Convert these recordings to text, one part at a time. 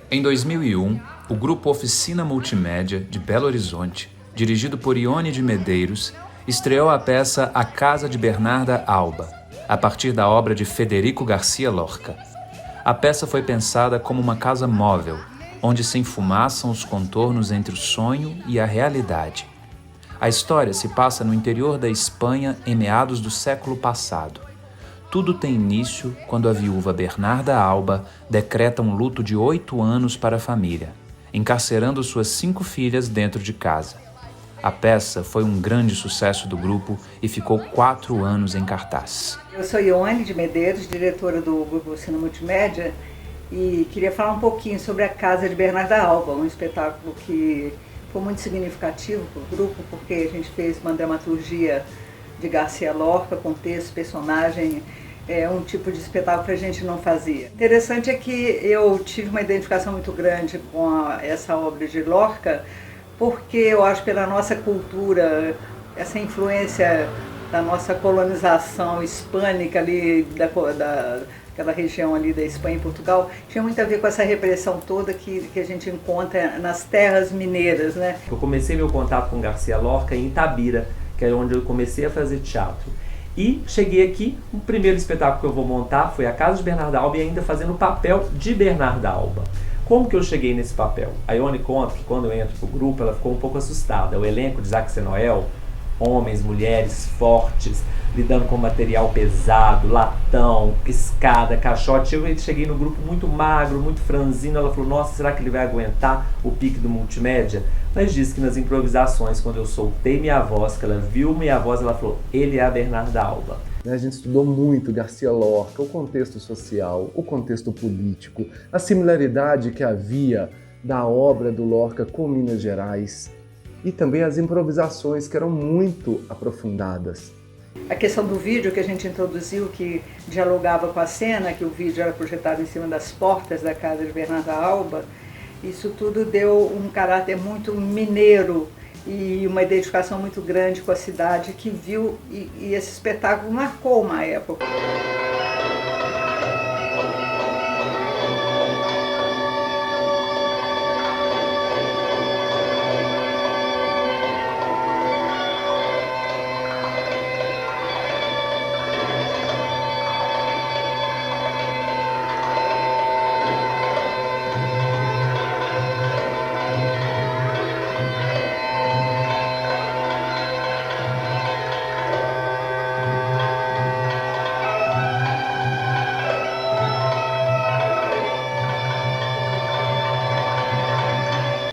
Em 2001, o grupo Oficina Multimédia, de Belo Horizonte, dirigido por Ione de Medeiros, estreou a peça A Casa de Bernarda Alba, a partir da obra de Federico Garcia Lorca. A peça foi pensada como uma casa móvel, onde se enfumaçam os contornos entre o sonho e a realidade. A história se passa no interior da Espanha em meados do século passado. Tudo tem início quando a viúva Bernarda Alba decreta um luto de 8 anos para a família, encarcerando suas 5 filhas dentro de casa. A peça foi um grande sucesso do grupo e ficou 4 anos em cartaz. Eu sou Ione de Medeiros, diretora do Grupo Oficina Multimédia, e queria falar um pouquinho sobre A Casa de Bernarda Alba, um espetáculo que foi muito significativo para o grupo, porque a gente fez uma dramaturgia de Garcia Lorca, com texto, personagem, um tipo de espetáculo que a gente não fazia. Interessante é que eu tive uma identificação muito grande com essa obra de Lorca, porque eu acho pela nossa cultura, essa influência da nossa colonização hispânica ali, daquela região ali da Espanha e Portugal, tinha muito a ver com essa repressão toda que a gente encontra nas terras mineiras, né? Eu comecei meu contato com Garcia Lorca em Itabira, que é onde eu comecei a fazer teatro. E cheguei aqui, o primeiro espetáculo que eu vou montar foi A Casa de Bernarda Alba, e ainda fazendo o papel de Bernarda Alba. Como que eu cheguei nesse papel? A Ione conta que quando eu entro pro grupo, ela ficou um pouco assustada. O elenco de Isaac Senoel, homens, mulheres fortes, lidando com material pesado, latão, escada, caixote. Eu cheguei no grupo muito magro, muito franzino. Ela falou, nossa, será que ele vai aguentar o pique do multimédia? Mas disse que nas improvisações, quando eu soltei minha voz, que ela viu minha voz, ela falou, ele é a Bernarda Alba. A gente estudou muito Garcia Lorca, o contexto social, o contexto político, a similaridade que havia da obra do Lorca com Minas Gerais e também as improvisações que eram muito aprofundadas. A questão do vídeo que a gente introduziu, que dialogava com a cena, que o vídeo era projetado em cima das portas da casa de Bernarda Alba, isso tudo deu um caráter muito mineiro e uma identificação muito grande com a cidade que viu, e esse espetáculo marcou uma época.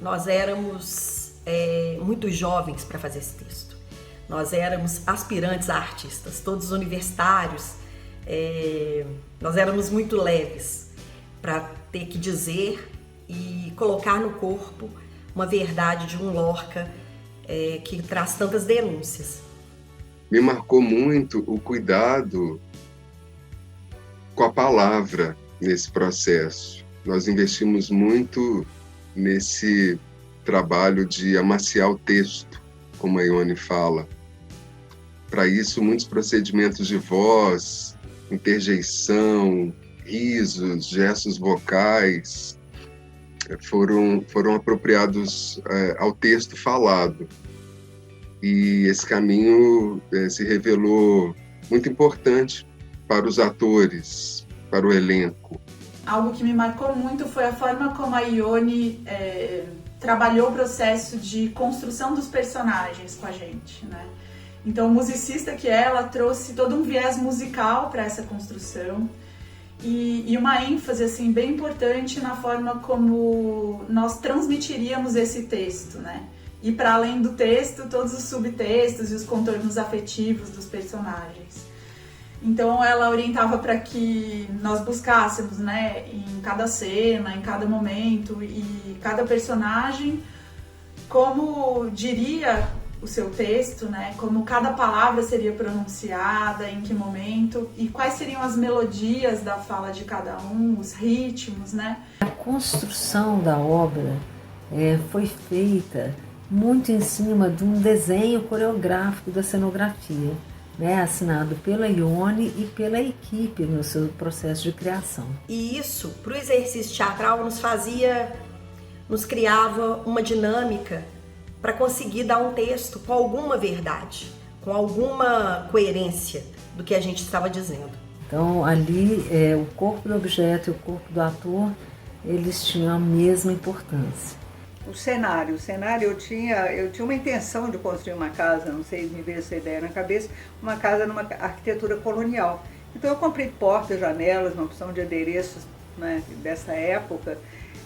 Nós éramos muito jovens para fazer esse texto. Nós éramos aspirantes a artistas, todos universitários. Nós éramos muito leves para ter que dizer e colocar no corpo uma verdade de um Lorca que traz tantas denúncias. Me marcou muito o cuidado com a palavra nesse processo. Nós investimos muito nesse trabalho de amaciar o texto, como a Ione fala. Para isso, muitos procedimentos de voz, interjeição, risos, gestos vocais foram apropriados ao texto falado. E esse caminho se revelou muito importante para os atores, para o elenco. Algo que me marcou muito foi a forma como a Ione trabalhou o processo de construção dos personagens com a gente, né? Então, o musicista que ela trouxe todo um viés musical para essa construção e uma ênfase assim, bem importante na forma como nós transmitiríamos esse texto, né? E para além do texto, todos os subtextos e os contornos afetivos dos personagens. Então ela orientava para que nós buscássemos, né, em cada cena, em cada momento e cada personagem, como diria o seu texto, né, como cada palavra seria pronunciada, em que momento e quais seriam as melodias da fala de cada um, os ritmos, né? A construção da obra foi feita muito em cima de um desenho coreográfico da cenografia, né, assinado pela Ione e pela equipe no seu processo de criação. E isso, para o exercício teatral, nos criava uma dinâmica para conseguir dar um texto com alguma verdade, com alguma coerência do que a gente estava dizendo. Então ali o corpo do objeto e o corpo do ator, eles tinham a mesma importância. O cenário eu tinha uma intenção de construir uma casa, não sei, me veio essa ideia na cabeça, uma casa numa arquitetura colonial. Então eu comprei portas, janelas, uma opção de adereços, né, dessa época,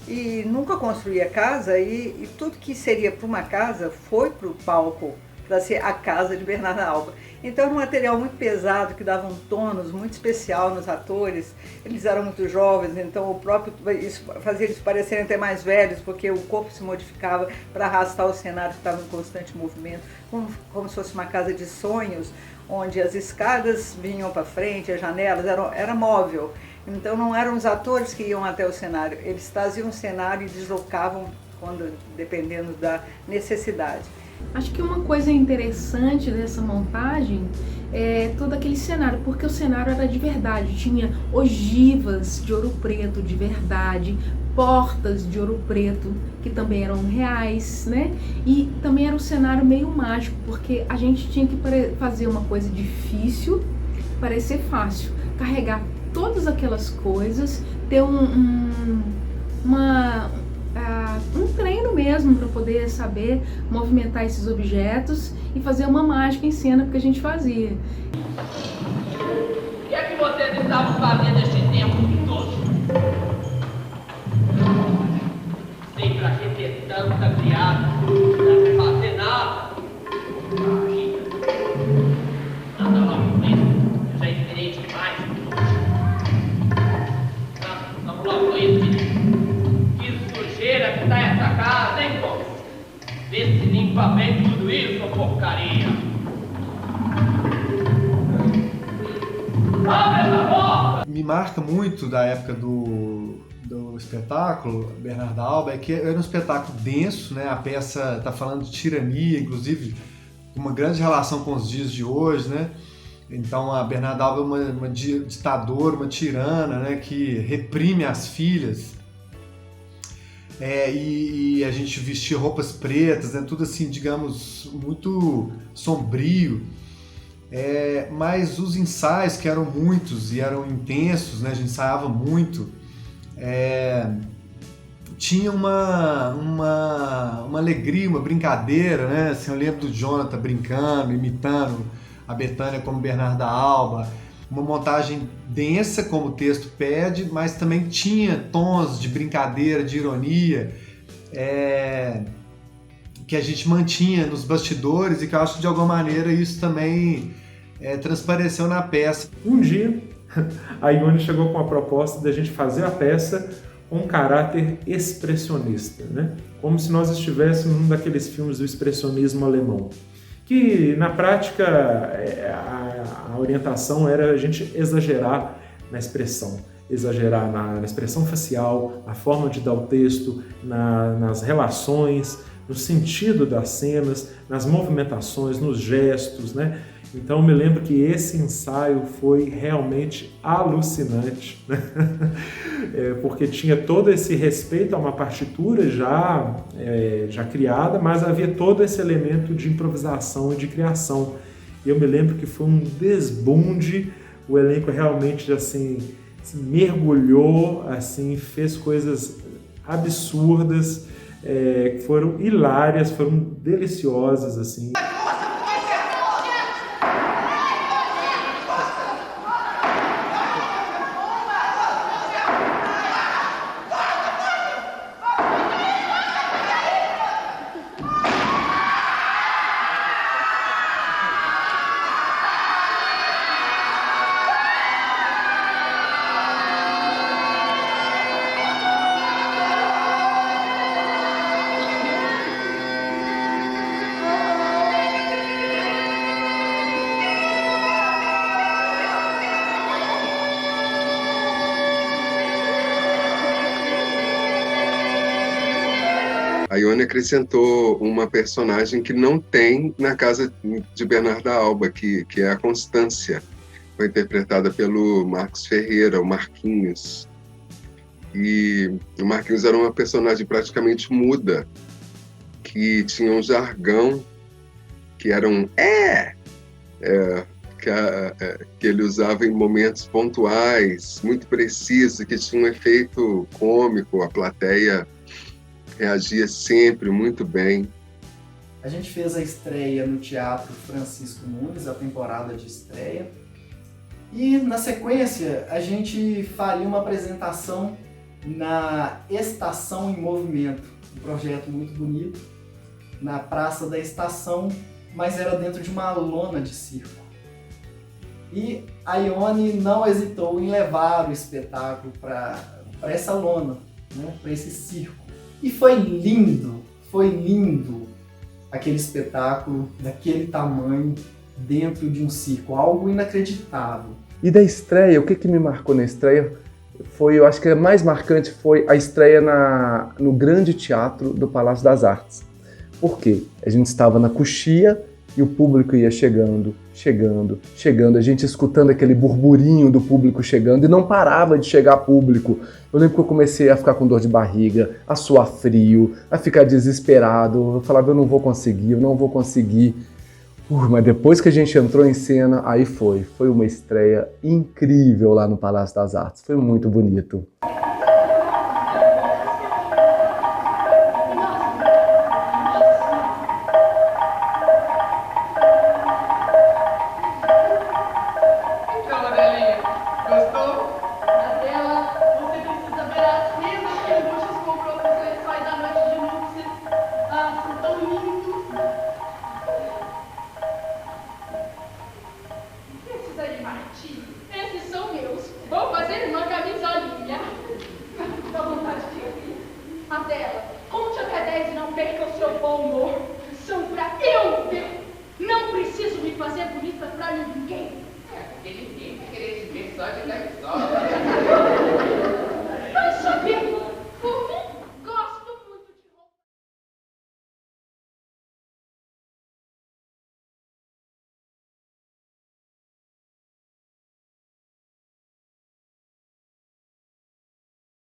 e nunca construí a casa, e tudo que seria para uma casa foi para o palco, para ser a casa de Bernarda Alba. Então era um material muito pesado, que dava um tônus muito especial nos atores. Eles eram muito jovens, então o próprio isso fazia eles parecerem até mais velhos, porque o corpo se modificava para arrastar o cenário que estava em constante movimento, como se fosse uma casa de sonhos, onde as escadas vinham para frente, as janelas, era móvel. Então não eram os atores que iam até o cenário, eles traziam o cenário e deslocavam dependendo da necessidade. Acho que uma coisa interessante dessa montagem é todo aquele cenário, porque o cenário era de verdade, tinha ogivas de ouro preto de verdade, portas de ouro preto que também eram reais, né? E também era um cenário meio mágico, porque a gente tinha que fazer uma coisa difícil parecer fácil, carregar todas aquelas coisas, ter um treino mesmo para poder saber movimentar esses objetos e fazer uma mágica em cena, porque a gente fazia. O que é que vocês estavam fazendo esse tempo todo? Sei pra que ter tanta criada, não fazer nada. Anda logo com isso, já é diferente demais. Vamos logo com isso, menino. Que tá essa casa, hein, pô? Vê se limpa bem tudo isso, ô porcaria. Abre essa porta! Me marca muito da época do espetáculo, Bernarda Alba, é que era um espetáculo denso, né? A peça tá falando de tirania, inclusive uma grande relação com os dias de hoje, né? Então a Bernarda Alba é uma ditadora, uma tirana, né? Que reprime as filhas. E a gente vestia roupas pretas, né? Tudo assim, digamos, muito sombrio. Mas os ensaios, que eram muitos e eram intensos, né? A gente ensaiava muito, tinha uma alegria, uma brincadeira, né? Assim, eu lembro do Jonathan brincando, imitando a Bethânia como Bernarda Alba. Uma montagem densa, como o texto pede, mas também tinha tons de brincadeira, de ironia, que a gente mantinha nos bastidores e que eu acho que de alguma maneira isso também transpareceu na peça. Um dia, a Ione chegou com a proposta de a gente fazer a peça com um caráter expressionista, né? Como se nós estivéssemos num daqueles filmes do expressionismo alemão. Que na prática a orientação era a gente exagerar na expressão, exagerar na expressão facial, na forma de dar o texto, nas relações, no sentido das cenas, nas movimentações, nos gestos, né? Então eu me lembro que esse ensaio foi realmente alucinante, né? Porque tinha todo esse respeito a uma partitura já criada, mas havia todo esse elemento de improvisação e de criação. E eu me lembro que foi um desbunde, o elenco realmente assim, se mergulhou, assim, fez coisas absurdas, que foram hilárias, foram deliciosas, assim. a Ione acrescentou uma personagem que não tem na Casa de Bernarda Alba, que é a Constância. Foi interpretada pelo Marcos Ferreira, o Marquinhos. E o Marquinhos era uma personagem praticamente muda, que tinha um jargão, que era um que ele usava em momentos pontuais, muito precisos, que tinha um efeito cômico, a plateia reagia sempre muito bem. A gente fez a estreia no Teatro Francisco Nunes, a temporada de estreia, e na sequência a gente faria uma apresentação na Estação em Movimento, um projeto muito bonito, na Praça da Estação, mas era dentro de uma lona de circo. E a Ione não hesitou em levar o espetáculo para essa lona, né, para esse circo. E foi lindo aquele espetáculo daquele tamanho dentro de um circo, algo inacreditável. E da estreia, o que me marcou na estreia foi, eu acho que a mais marcante foi a estreia no Grande Teatro do Palácio das Artes. Por quê? A gente estava na coxia e o público ia chegando, a gente escutando aquele burburinho do público chegando e não parava de chegar público. Eu lembro que eu comecei a ficar com dor de barriga, a suar frio, a ficar desesperado. Eu falava, eu não vou conseguir. Mas depois que a gente entrou em cena, aí foi uma estreia incrível lá no Palácio das Artes. Foi muito bonito. Ele tem que querer te ver só de camisola.